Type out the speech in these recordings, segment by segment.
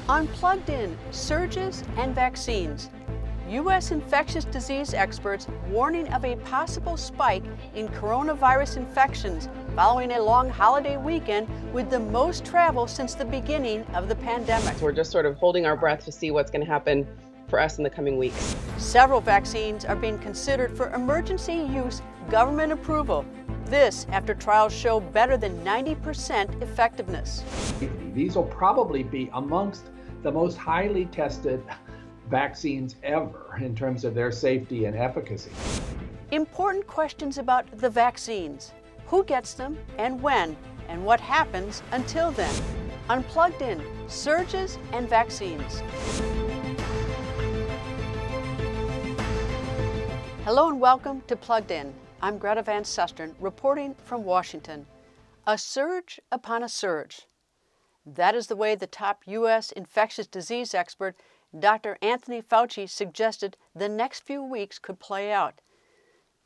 Unplugged in surges and vaccines. U.S. infectious disease experts warning of a possible spike in coronavirus infections following a long holiday weekend with the most travel since the beginning of the pandemic. We're just sort of holding our breath to see what's going to happen for us in the coming weeks. Several vaccines are being considered for emergency use government approval. This after trials show better than 90% effectiveness. These will probably be amongst the most highly tested vaccines ever in terms of their safety and efficacy. Important questions about the vaccines. Who gets them and when, and what happens until then. Unplugged in surges and vaccines. Hello and welcome to Plugged In. I'm Greta Van Susteren, reporting from Washington. A surge upon a surge. That is the way the top U.S. infectious disease expert, Dr. Anthony Fauci, suggested the next few weeks could play out.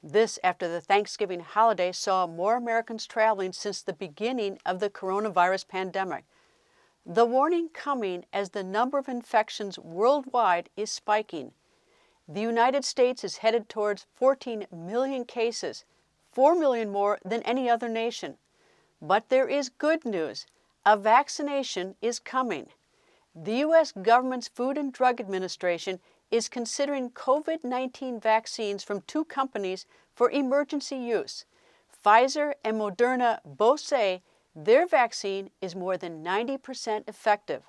This after the Thanksgiving holiday saw more Americans traveling since the beginning of the coronavirus pandemic. The warning coming as the number of infections worldwide is spiking. The United States is headed towards 14 million cases, 4 million more than any other nation. But there is good news. A vaccination is coming. The U.S. government's Food and Drug Administration is considering COVID-19 vaccines from two companies for emergency use. Pfizer and Moderna both say their vaccine is more than 90% effective.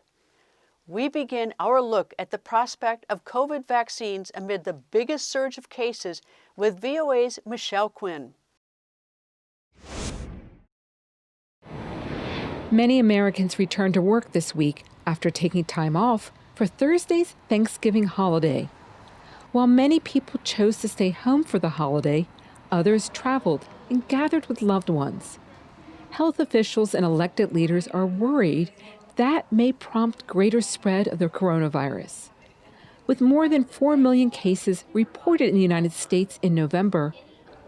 We begin our look at the prospect of COVID vaccines amid the biggest surge of cases with VOA's Michelle Quinn. Many Americans returned to work this week after taking time off for Thursday's Thanksgiving holiday. While many people chose to stay home for the holiday, others traveled and gathered with loved ones. Health officials and elected leaders are worried that may prompt greater spread of the coronavirus. With more than 4 million cases reported in the United States in November,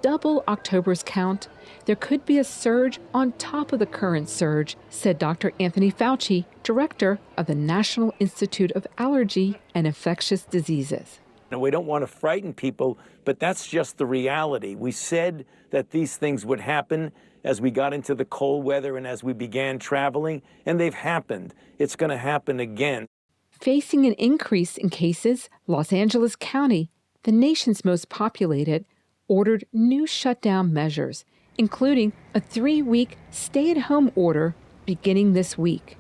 double October's count, there could be a surge on top of the current surge, said Dr. Anthony Fauci, director of the National Institute of Allergy and Infectious Diseases. And we don't want to frighten people, but that's just the reality. We said that these things would happen as we got into the cold weather and as we began traveling, and they've happened. It's going to happen again. Facing an increase in cases, Los Angeles County, the nation's most populated, ordered new shutdown measures, including a 3-week stay-at-home order beginning this week.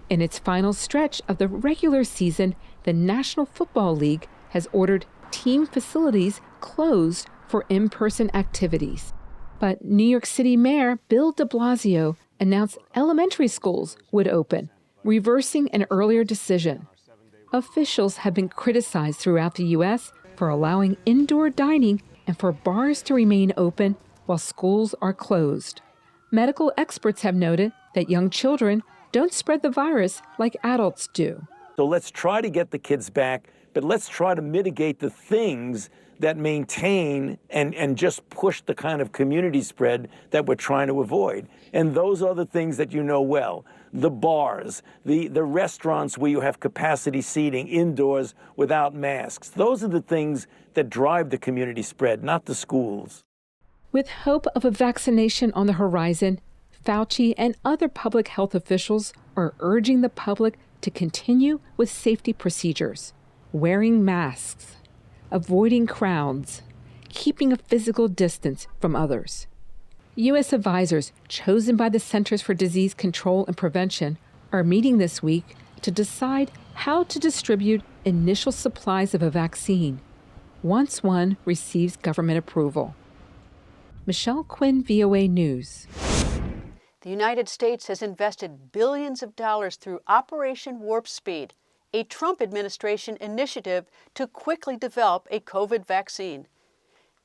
In its final stretch of the regular season, the National Football League has ordered team facilities closed for in-person activities. But New York City Mayor Bill de Blasio announced elementary schools would open, reversing an earlier decision. Officials have been criticized throughout the U.S. for allowing indoor dining and for bars to remain open while schools are closed. Medical experts have noted that young children don't spread the virus like adults do. So let's try to get the kids back, but let's try to mitigate the things that maintain and just push the kind of community spread that we're trying to avoid. And those are the things that you know well. The bars, the restaurants where you have capacity seating indoors without masks. Those are the things that drive the community spread, not the schools. With hope of a vaccination on the horizon, Fauci and other public health officials are urging the public to continue with safety procedures, wearing masks, avoiding crowds, keeping a physical distance from others. U.S. advisors chosen by the Centers for Disease Control and Prevention are meeting this week to decide how to distribute initial supplies of a vaccine once one receives government approval. Michelle Quinn, VOA News. The United States has invested billions of dollars through Operation Warp Speed, a Trump administration initiative to quickly develop a COVID vaccine.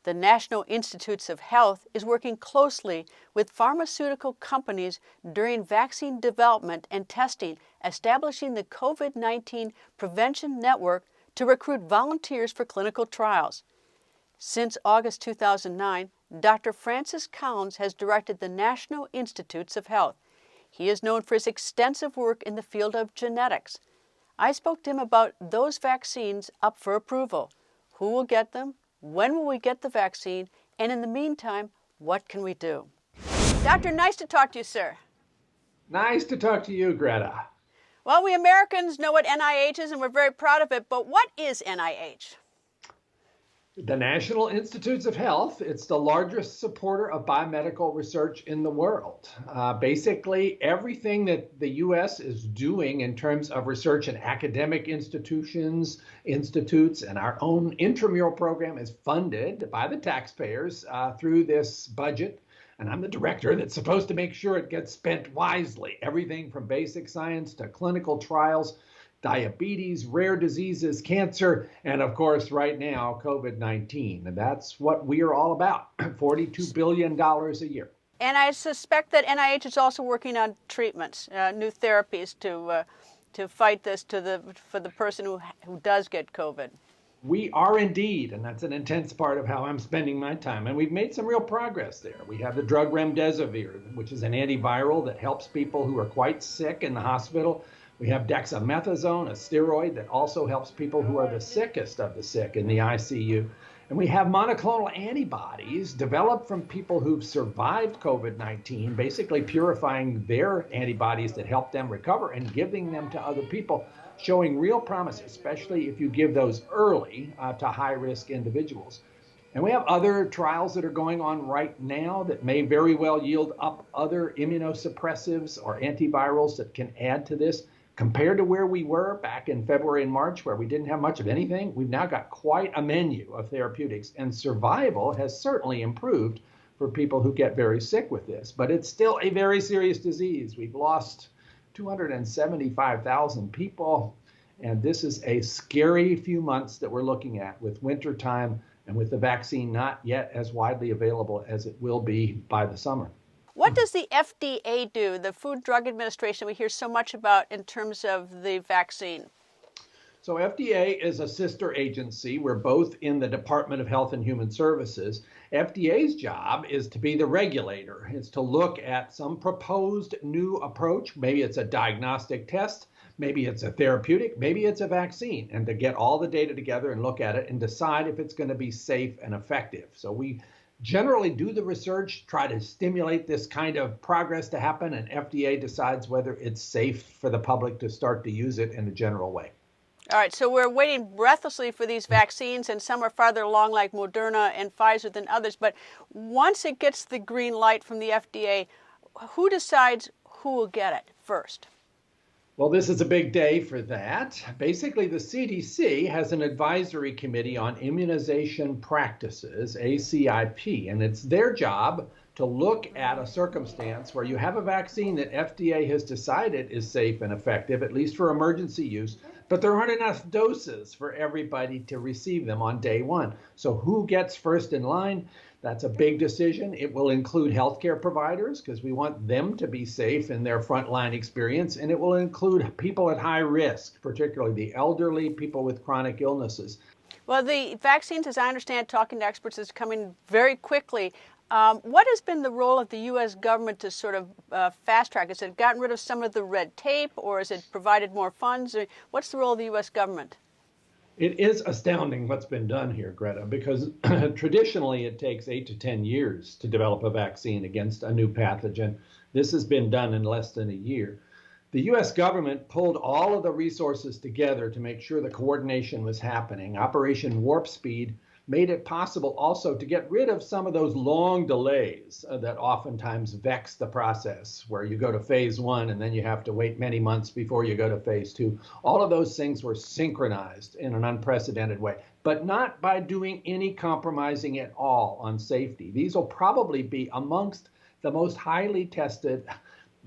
The National Institutes of Health is working closely with pharmaceutical companies during vaccine development and testing, establishing the COVID-19 Prevention Network to recruit volunteers for clinical trials. Since August 2009, Dr. Francis Collins has directed the National Institutes of Health. He is known for his extensive work in the field of genetics. I spoke to him about those vaccines up for approval. Who will get them? When will we get the vaccine? And in the meantime, what can we do? Doctor, nice to talk to you, sir. Nice to talk to you, Greta. Well, we Americans know what NIH is, and we're very proud of it, but what is NIH? The National Institutes of Health, it's the largest supporter of biomedical research in the world. Basically, everything that the U.S. is doing in terms of research in academic institutions, institutes, and our own intramural program is funded by the taxpayers through this budget. And I'm the director that's supposed to make sure it gets spent wisely. Everything from basic science to clinical trials, diabetes, rare diseases, cancer, and of course, right now, COVID-19. And that's what we are all about, $42 billion a year. And I suspect that NIH is also working on treatments, new therapies to fight this for the person who does get COVID. We are indeed, and that's an intense part of how I'm spending my time. And we've made some real progress there. We have the drug remdesivir, which is an antiviral that helps people who are quite sick in the hospital. We have dexamethasone, a steroid that also helps people who are the sickest of the sick in the ICU. And we have monoclonal antibodies developed from people who've survived COVID-19, basically purifying their antibodies that help them recover and giving them to other people, showing real promise, especially if you give those early to high-risk individuals. And we have other trials that are going on right now that may very well yield up other immunosuppressives or antivirals that can add to this. Compared to where we were back in February and March, where we didn't have much of anything, we've now got quite a menu of therapeutics, and survival has certainly improved for people who get very sick with this. But it's still a very serious disease. We've lost 275,000 people, and this is a scary few months that we're looking at with winter time and with the vaccine not yet as widely available as it will be by the summer. What does the FDA do, the Food Drug Administration we hear so much about in terms of the vaccine? So FDA is a sister agency. We're both in the Department of Health and Human Services. FDA's job is to be the regulator. It's to look at some proposed new approach. Maybe it's a diagnostic test, maybe it's a therapeutic, maybe it's a vaccine, and to get all the data together and look at it and decide if it's going to be safe and effective. So we generally do the research, try to stimulate this kind of progress to happen, and FDA decides whether it's safe for the public to start to use it in a general way. All right, so we're waiting breathlessly for these vaccines, and some are farther along like Moderna and Pfizer than others. But once it gets the green light from the FDA, who decides who will get it first? Well, this is a big day for that. Basically, the CDC has an advisory committee on immunization practices, ACIP, and it's their job to look at a circumstance where you have a vaccine that FDA has decided is safe and effective, at least for emergency use, but there aren't enough doses for everybody to receive them on day one. So who gets first in line? That's a big decision. It will include healthcare providers because we want them to be safe in their frontline experience. And it will include people at high risk, particularly the elderly, people with chronic illnesses. Well, the vaccines, as I understand, talking to experts, is coming very quickly. What has been the role of the U.S. government to sort of fast track? Has it gotten rid of some of the red tape, or has it provided more funds? Or what's the role of the U.S. government? It is astounding what's been done here, Greta, because traditionally it takes 8 to 10 years to develop a vaccine against a new pathogen. This has been done in less than a year. The U.S. government pulled all of the resources together to make sure the coordination was happening. Operation Warp Speed made it possible also to get rid of some of those long delays that oftentimes vex the process, where you go to phase 1 and then you have to wait many months before you go to phase 2. All of those things were synchronized in an unprecedented way, but not by doing any compromising at all on safety. These will probably be amongst the most highly tested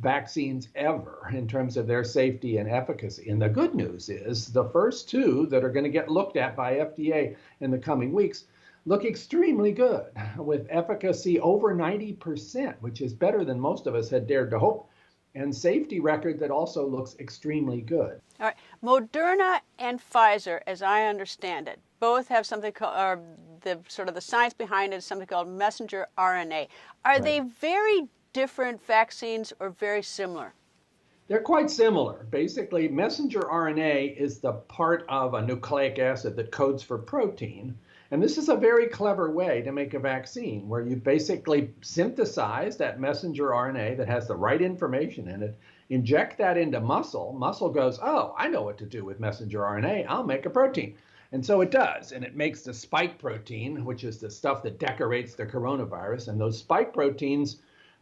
vaccines ever in terms of their safety and efficacy. And the good news is the first two that are going to get looked at by FDA in the coming weeks look extremely good, with efficacy over 90%, which is better than most of us had dared to hope, and safety record that also looks extremely good. All right. Moderna and Pfizer, as I understand it, both have something called, the science behind it is something called messenger RNA. Are they very different vaccines or very similar? They're quite similar. Basically, messenger RNA is the part of a nucleic acid that codes for protein. And this is a very clever way to make a vaccine where you basically synthesize that messenger RNA that has the right information in it, inject that into muscle. Muscle goes, oh, I know what to do with messenger RNA. I'll make a protein. And so it does. And it makes the spike protein, which is the stuff that decorates the coronavirus. And those spike proteins,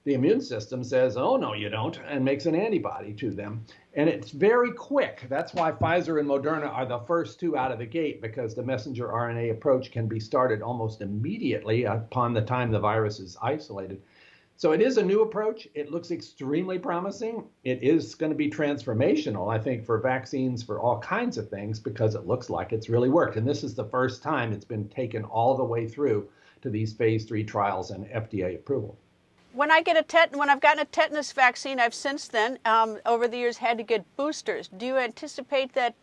the immune system says, oh, no, you don't, and makes an antibody to them. And it's very quick. That's why Pfizer and Moderna are the first two out of the gate, because the messenger RNA approach can be started almost immediately upon the time the virus is isolated. So it is a new approach. It looks extremely promising. It is going to be transformational, I think, for vaccines for all kinds of things, because it looks like it's really worked. And this is the first time it's been taken all the way through to these phase 3 trials and FDA approval. When I've gotten a tetanus vaccine, I've since then, over the years, had to get boosters. Do you anticipate that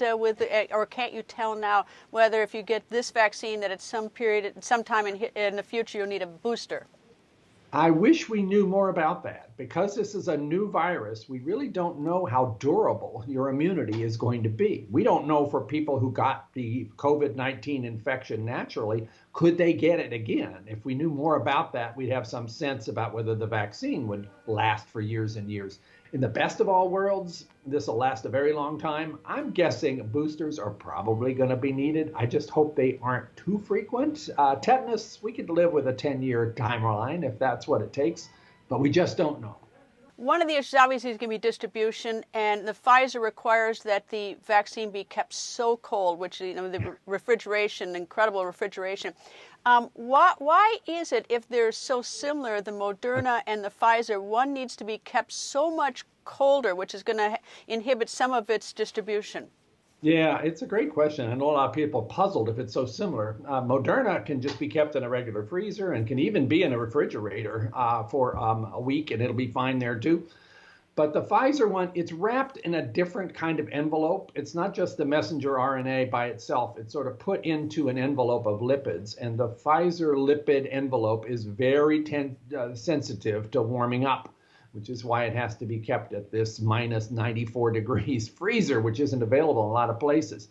or can't you tell now whether if you get this vaccine that at sometime in the future you'll need a booster? I wish we knew more about that. Because this is a new virus, we really don't know how durable your immunity is going to be. We don't know for people who got the COVID-19 infection naturally, could they get it again? If we knew more about that, we'd have some sense about whether the vaccine would last for years and years. In the best of all worlds, this will last a very long time. I'm guessing boosters are probably going to be needed. I just hope they aren't too frequent. Tetanus, we could live with a 10-year timeline if that's what it takes, but we just don't know. One of the issues obviously is going to be distribution, and the Pfizer requires that the vaccine be kept so cold, which, the refrigeration, incredible refrigeration. Why is it, if they're so similar, the Moderna and the Pfizer, one needs to be kept so much colder, which is going to inhibit some of its distribution? Yeah, it's a great question. I know a lot of people are puzzled if it's so similar. Moderna can just be kept in a regular freezer and can even be in a refrigerator for a week, and it'll be fine there too. But the Pfizer one, it's wrapped in a different kind of envelope. It's not just the messenger RNA by itself. It's sort of put into an envelope of lipids. And the Pfizer lipid envelope is very sensitive to warming up, which is why it has to be kept at this minus 94 degrees freezer, which isn't available in a lot of places.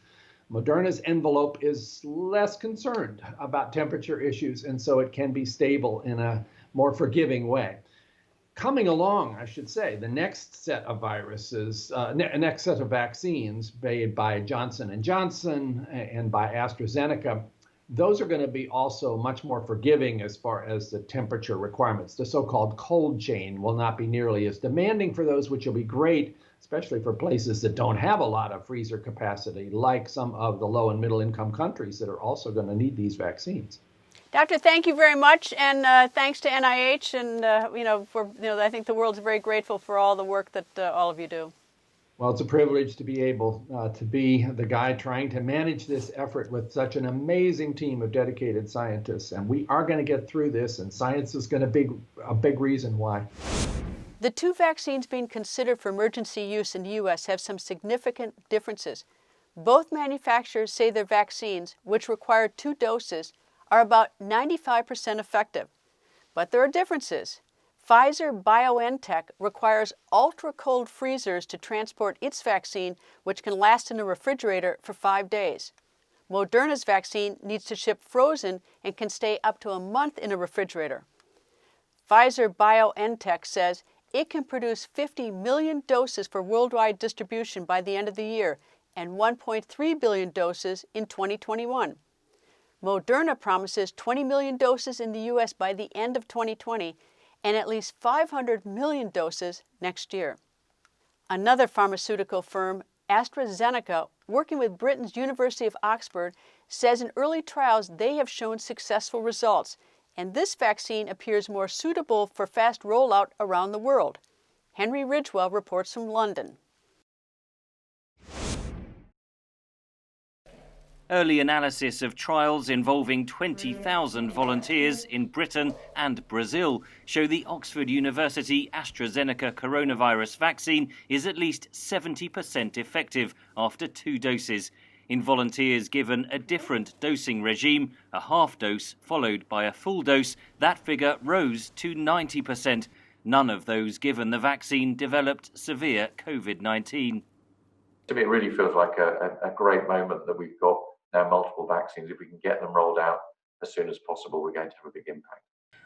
Moderna's envelope is less concerned about temperature issues, and so it can be stable in a more forgiving way. Coming along, I should say, the next set of next set of vaccines made by Johnson & Johnson and by AstraZeneca, those are going to be also much more forgiving as far as the temperature requirements. The so-called cold chain will not be nearly as demanding for those, which will be great, especially for places that don't have a lot of freezer capacity, like some of the low and middle income countries that are also going to need these vaccines. Doctor, thank you very much, and thanks to NIH, and I think the world's very grateful for all the work that all of you do. Well, it's a privilege to be able to be the guy trying to manage this effort with such an amazing team of dedicated scientists. And we are going to get through this, and science is going to be a big reason why. The two vaccines being considered for emergency use in the U.S. have some significant differences. Both manufacturers say their vaccines, which require 2 doses, are about 95% effective. But there are differences. Pfizer-BioNTech requires ultra-cold freezers to transport its vaccine, which can last in a refrigerator for 5 days. Moderna's vaccine needs to ship frozen and can stay up to a month in a refrigerator. Pfizer-BioNTech says it can produce 50 million doses for worldwide distribution by the end of the year and 1.3 billion doses in 2021. Moderna promises 20 million doses in the U.S. by the end of 2020 and at least 500 million doses next year. Another pharmaceutical firm, AstraZeneca, working with Britain's University of Oxford, says in early trials they have shown successful results, and this vaccine appears more suitable for fast rollout around the world. Henry Ridgwell reports from London. Early analysis of trials involving 20,000 volunteers in Britain and Brazil show the Oxford University AstraZeneca coronavirus vaccine is at least 70% effective after 2 doses. In volunteers given a different dosing regime, a half dose followed by a full dose, that figure rose to 90%. None of those given the vaccine developed severe COVID-19. To me, it really feels like a great moment that we've got now multiple vaccines. If we can get them rolled out as soon as possible, we're going to have a big impact.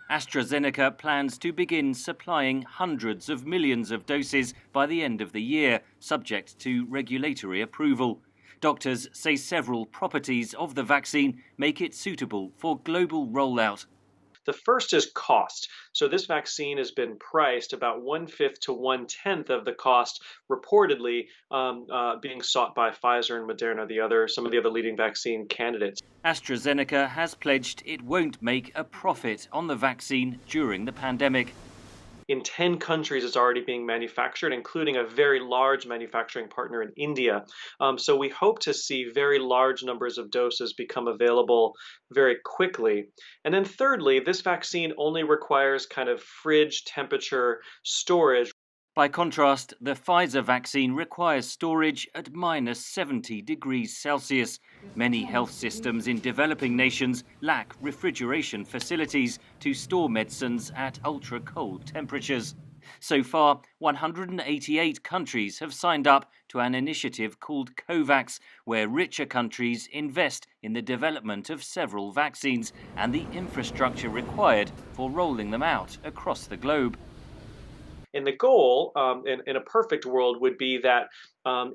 AstraZeneca plans to begin supplying hundreds of millions of doses by the end of the year, subject to regulatory approval. Doctors say several properties of the vaccine make it suitable for global rollout. The first is cost. So this vaccine has been priced about 1/5 to 1/10 of the cost reportedly being sought by Pfizer and Moderna, some of the other leading vaccine candidates. AstraZeneca has pledged it won't make a profit on the vaccine during the pandemic. In 10 countries, it's already being manufactured, including a very large manufacturing partner in India. So we hope to see very large numbers of doses become available very quickly. And then thirdly, this vaccine only requires kind of fridge temperature storage. By contrast, the Pfizer vaccine requires storage at -70 degrees Celsius. Many health systems in developing nations lack refrigeration facilities to store medicines at ultra-cold temperatures. So far, 188 countries have signed up to an initiative called COVAX, where richer countries invest in the development of several vaccines and the infrastructure required for rolling them out across the globe. And the goal in a perfect world would be that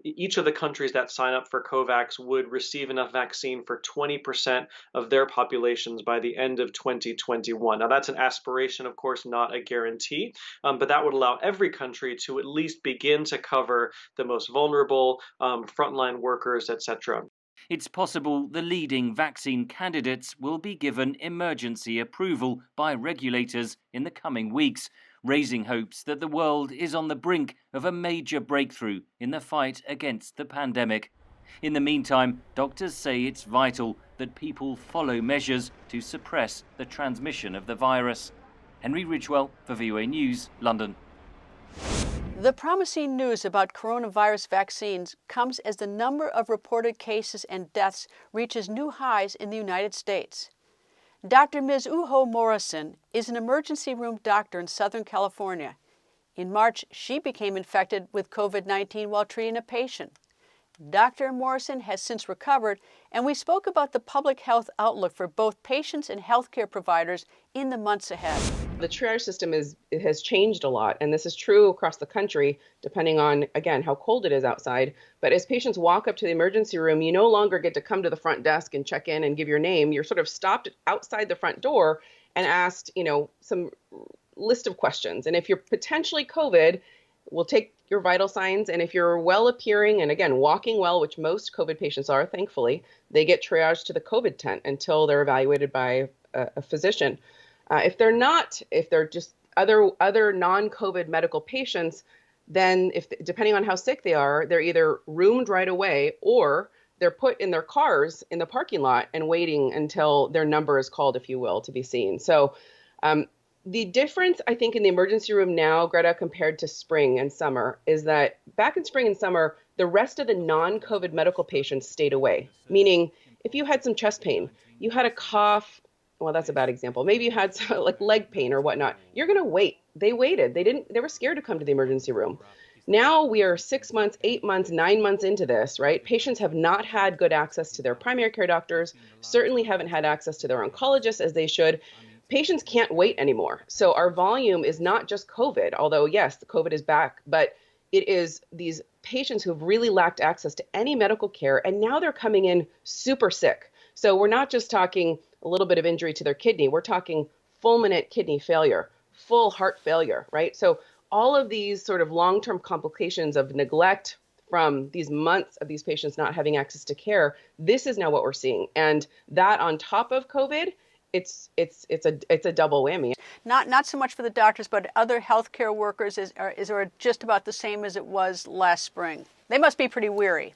each of the countries that sign up for COVAX would receive enough vaccine for 20% of their populations by the end of 2021. Now, that's an aspiration, of course, not a guarantee, but that would allow every country to at least begin to cover the most vulnerable, frontline workers, etc. It's possible the leading vaccine candidates will be given emergency approval by regulators in the coming weeks, raising hopes that the world is on the brink of a major breakthrough in the fight against the pandemic. In the meantime, doctors say it's vital that people follow measures to suppress the transmission of the virus. Henry Ridgewell for VOA News, London. The promising news about coronavirus vaccines comes as the number of reported cases and deaths reaches new highs in the United States. Dr. Mizuho Morrison is an emergency room doctor in Southern California. In March, she became infected with COVID-19 while treating a patient. Dr. Morrison has since recovered, and we spoke about the public health outlook for both patients and healthcare providers in the months ahead. The triage system has changed a lot, and this is true across the country, depending on, again, how cold it is outside. But as patients walk up to the emergency room, you no longer get to come to the front desk and check in and give your name. You're sort of stopped outside the front door and asked, some list of questions. And if you're potentially COVID, we'll take your vital signs. And if you're well appearing and, again, walking well, which most COVID patients are, thankfully, they get triaged to the COVID tent until they're evaluated by a physician. If they're just other non-COVID medical patients, then depending on how sick they are, they're either roomed right away or they're put in their cars in the parking lot and waiting until their number is called, if you will, to be seen. So the difference, I think, in the emergency room now, Greta, compared to spring and summer, is that back in spring and summer, the rest of the non-COVID medical patients stayed away. Meaning, if you had some chest pain, you had a cough, well, that's a bad example. Maybe you had some, like leg pain or whatnot. You're going to wait. They waited. They were scared to come to the emergency room. Now we are 6 months, 8 months, 9 months into this, right? Patients have not had good access to their primary care doctors, certainly haven't had access to their oncologists as they should. Patients can't wait anymore. So our volume is not just COVID, although yes, the COVID is back, but it is these patients who've really lacked access to any medical care, and now they're coming in super sick. So we're not just talking a little bit of injury to their kidney. We're talking fulminant kidney failure, full heart failure, right? So all of these sort of long-term complications of neglect from these months of these patients not having access to care, this is now what we're seeing. And that on top of COVID, it's a double whammy. Not so much for the doctors, but other healthcare workers is just about the same as it was last spring. They must be pretty weary.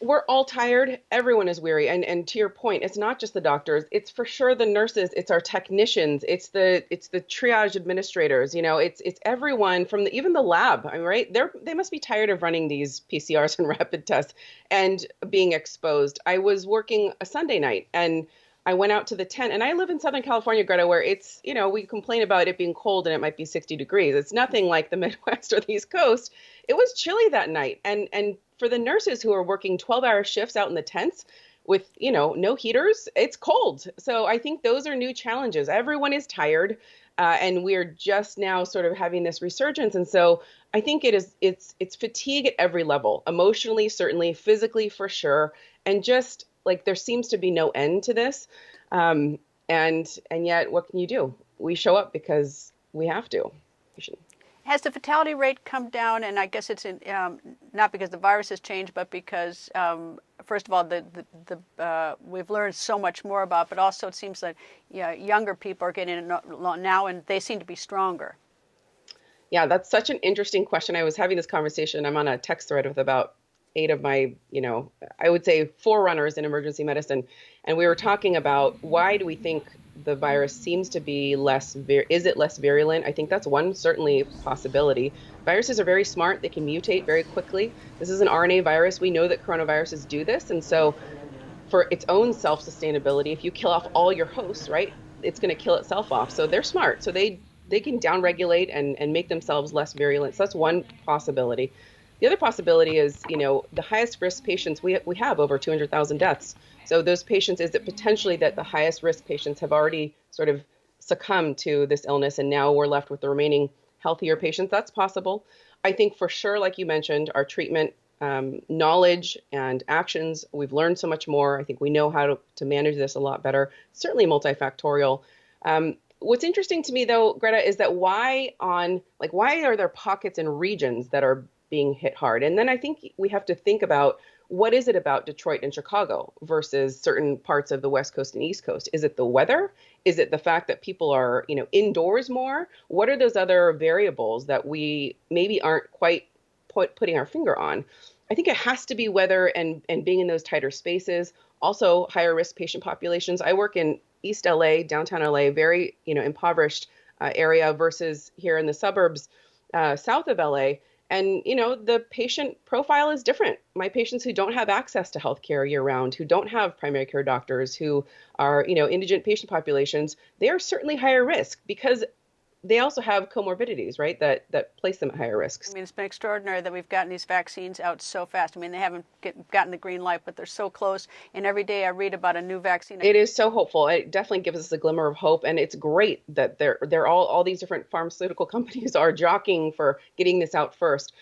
We're all tired. Everyone is weary. And to your point, it's not just the doctors. It's for sure the nurses. It's our technicians. It's the triage administrators. It's everyone from even the lab. I mean, right? They must be tired of running these PCRs and rapid tests and being exposed. I was working a Sunday night, and I went out to the tent, and I live in Southern California, Greta, where it's, we complain about it being cold and it might be 60 degrees. It's nothing like the Midwest or the East Coast. It was chilly that night. And for the nurses who are working 12-hour shifts out in the tents with, no heaters, it's cold. So I think those are new challenges. Everyone is tired, and we're just now sort of having this resurgence. And so I think it's fatigue at every level, emotionally, certainly, physically, for sure. And just like there seems to be no end to this. And yet, what can you do? We show up because we have to. Has the fatality rate come down? And I guess it's not because the virus has changed, but because, first of all, we've learned so much more about, but also it seems that younger people are getting it now, and they seem to be stronger. Yeah, that's such an interesting question. I was having this conversation. I'm on a text thread with about 8 of my, I would say forerunners in emergency medicine. And we were talking about why do we think the virus seems to be is it less virulent? I think that's one certainly possibility. Viruses are very smart. They can mutate very quickly. This is an RNA virus. We know that coronaviruses do this. And so for its own self-sustainability, if you kill off all your hosts, right, it's going to kill itself off. So they're smart. So they can downregulate and make themselves less virulent. So that's one possibility. The other possibility is, the highest risk patients, we have over 200,000 deaths. So those patients, is it potentially that the highest risk patients have already sort of succumbed to this illness, and now we're left with the remaining healthier patients? That's possible. I think for sure, like you mentioned, our treatment knowledge and actions, we've learned so much more. I think we know how to manage this a lot better, certainly multifactorial. What's interesting to me, though, Greta, is that why are there pockets and regions that are being hit hard? And then I think we have to think about, what is it about Detroit and Chicago versus certain parts of the West Coast and East Coast? Is it the weather? Is it the fact that people are, indoors more? What are those other variables that we maybe aren't quite putting our finger on? I think it has to be weather and being in those tighter spaces. Also, higher risk patient populations. I work in East LA, downtown LA, very, impoverished area versus here in the suburbs south of LA. And, the patient profile is different. My patients who don't have access to healthcare year round, who don't have primary care doctors, who are, indigent patient populations, they are certainly higher risk because they also have comorbidities, right, that place them at higher risks. I mean, it's been extraordinary that we've gotten these vaccines out so fast. I mean, they haven't gotten the green light, but they're so close. And every day I read about a new vaccine. It is so hopeful. It definitely gives us a glimmer of hope. And it's great that they're all these different pharmaceutical companies are jockeying for getting this out first.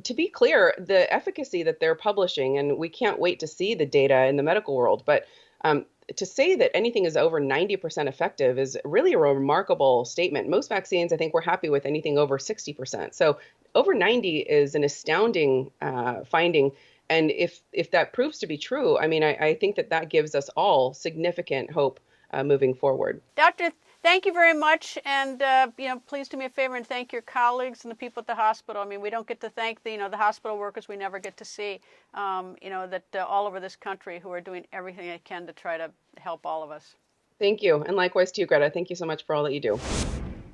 To be clear, the efficacy that they're publishing, and we can't wait to see the data in the medical world, but to say that anything is over 90% effective is really a remarkable statement. Most vaccines, I think we're happy with anything over 60%. So over 90 is an astounding finding. And if that proves to be true, I mean, I think that gives us all significant hope moving forward. Doctor, thank you very much. And, please do me a favor and thank your colleagues and the people at the hospital. I mean, we don't get to thank the hospital workers we never get to see, that all over this country who are doing everything they can to try to help all of us. Thank you. And likewise to you, Greta. Thank you so much for all that you do.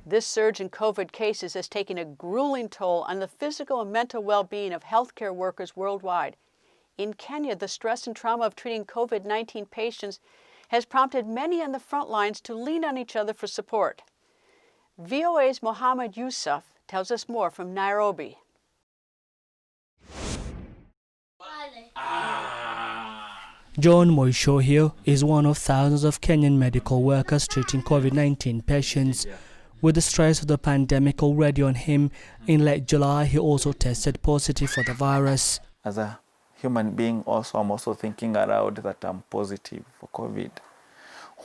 This surge in COVID cases is taking a grueling toll on the physical and mental well-being of healthcare workers worldwide. In Kenya, the stress and trauma of treating COVID-19 patients has prompted many on the front lines to lean on each other for support. VOA's Mohammed Yusuf tells us more from Nairobi. John Moishohio is one of thousands of Kenyan medical workers treating COVID-19 patients. With the stress of the pandemic already on him, in late July he also tested positive for the virus. As a human being also, I'm also thinking aloud that I'm positive for COVID.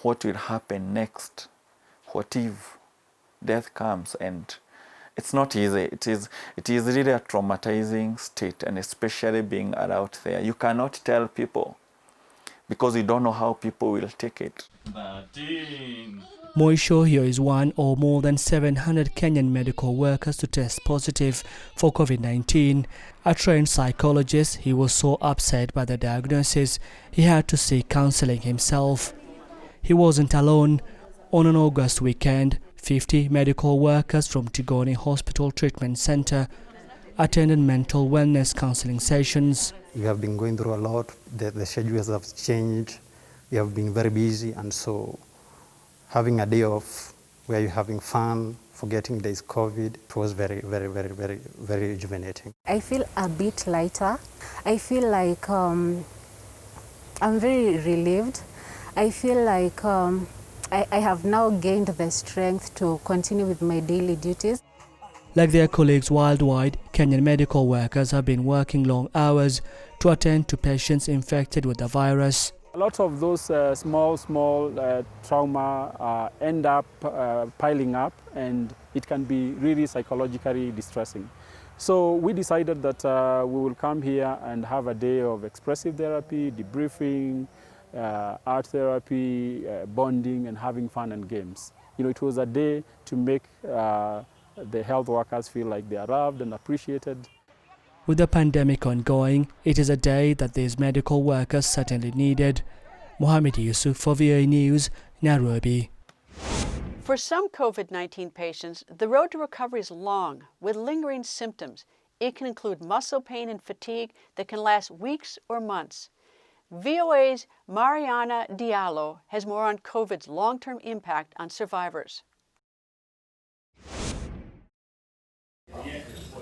What will happen next? What if death comes? And it's not easy. It is really a traumatizing state, and especially being out there. You cannot tell people because you don't know how people will take it. Moishohio is one or more than 700 Kenyan medical workers to test positive for COVID-19. A trained psychologist, he was so upset by the diagnosis, he had to seek counseling himself. He wasn't alone. On an August weekend, 50 medical workers from Tigoni Hospital Treatment Center attended mental wellness counseling sessions. We have been going through a lot. The schedules have changed. we have been very busy, and so having a day off where you're having fun, forgetting there's COVID, it was very, very, very, very, very rejuvenating. I feel a bit lighter. I feel like I'm very relieved. I feel like I have now gained the strength to continue with my daily duties. Like their colleagues worldwide, Kenyan medical workers have been working long hours to attend to patients infected with the virus. A lot of those small trauma end up piling up, and it can be really psychologically distressing. So we decided that we will come here and have a day of expressive therapy, debriefing, art therapy, bonding, and having fun and games. It was a day to make the health workers feel like they are loved and appreciated. With the pandemic ongoing, it is a day that these medical workers certainly needed. Mohammed Yusuf for VOA News, Nairobi. For some COVID-19 patients, the road to recovery is long, with lingering symptoms. It can include muscle pain and fatigue that can last weeks or months. VOA's Mariana Diallo has more on COVID's long-term impact on survivors.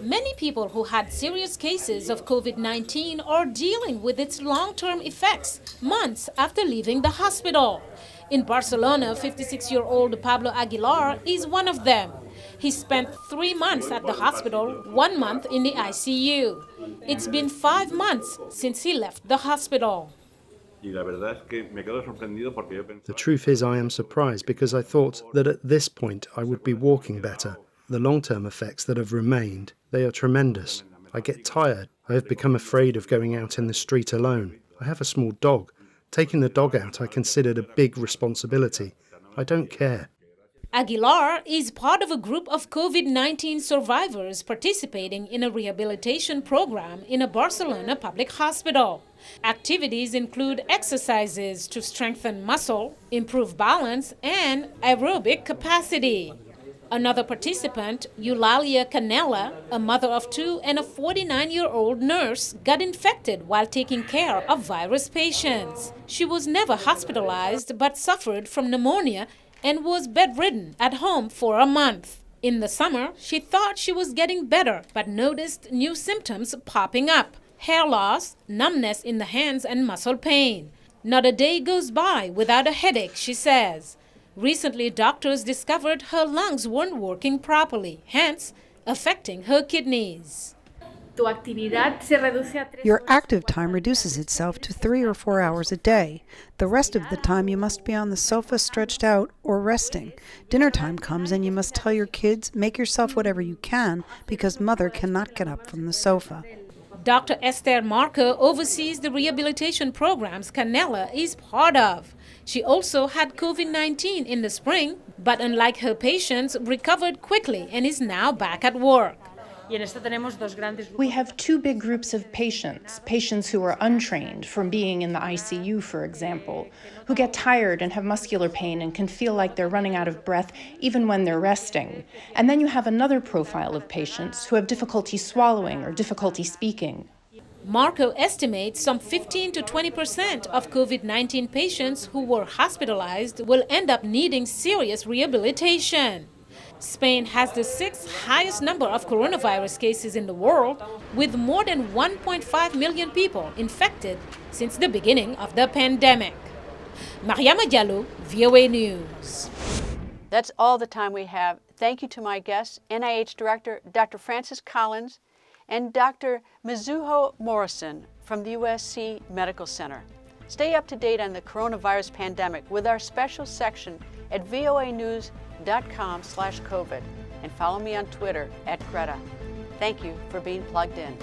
Many people who had serious cases of COVID-19 are dealing with its long-term effects months after leaving the hospital. In Barcelona, 56-year-old Pablo Aguilar is one of them. He spent 3 months at the hospital, 1 month in the ICU. It's been 5 months since he left the hospital. The truth is, I am surprised because I thought that at this point I would be walking better. The long-term effects that have remained, they are tremendous. I get tired. I have become afraid of going out in the street alone. I have a small dog. Taking the dog out I considered a big responsibility. I don't care. Aguilar is part of a group of COVID-19 survivors participating in a rehabilitation program in a Barcelona public hospital. Activities include exercises to strengthen muscle, improve balance, and aerobic capacity. Another participant, Eulalia Canella, a mother of 2 and a 49-year-old nurse, got infected while taking care of virus patients. She was never hospitalized but suffered from pneumonia and was bedridden at home for a month. In the summer, she thought she was getting better but noticed new symptoms popping up: hair loss, numbness in the hands, and muscle pain. Not a day goes by without a headache, she says. Recently, doctors discovered her lungs weren't working properly, hence affecting her kidneys. Your active time reduces itself to 3 or 4 hours a day. The rest of the time you must be on the sofa stretched out or resting. Dinner time comes and you must tell your kids, make yourself whatever you can because mother cannot get up from the sofa. Dr. Esther Marco oversees the rehabilitation programs Canella is part of. She also had COVID-19 in the spring, but unlike her patients, recovered quickly and is now back at work. We have 2 big groups of patients who are untrained from being in the ICU, for example, who get tired and have muscular pain and can feel like they're running out of breath even when they're resting. And then you have another profile of patients who have difficulty swallowing or difficulty speaking. Marco estimates some 15 to 20% of COVID-19 patients who were hospitalized will end up needing serious rehabilitation. Spain has the 6th highest number of coronavirus cases in the world, with more than 1.5 million people infected since the beginning of the pandemic. Mariama Diallo, VOA News. That's all the time we have. Thank you to my guests, NIH Director Dr. Francis Collins and Dr. Mizuho Morrison from the USC Medical Center. Stay up to date on the coronavirus pandemic with our special section at voanews.com/COVID and follow me on Twitter @Greta. Thank you for being plugged in.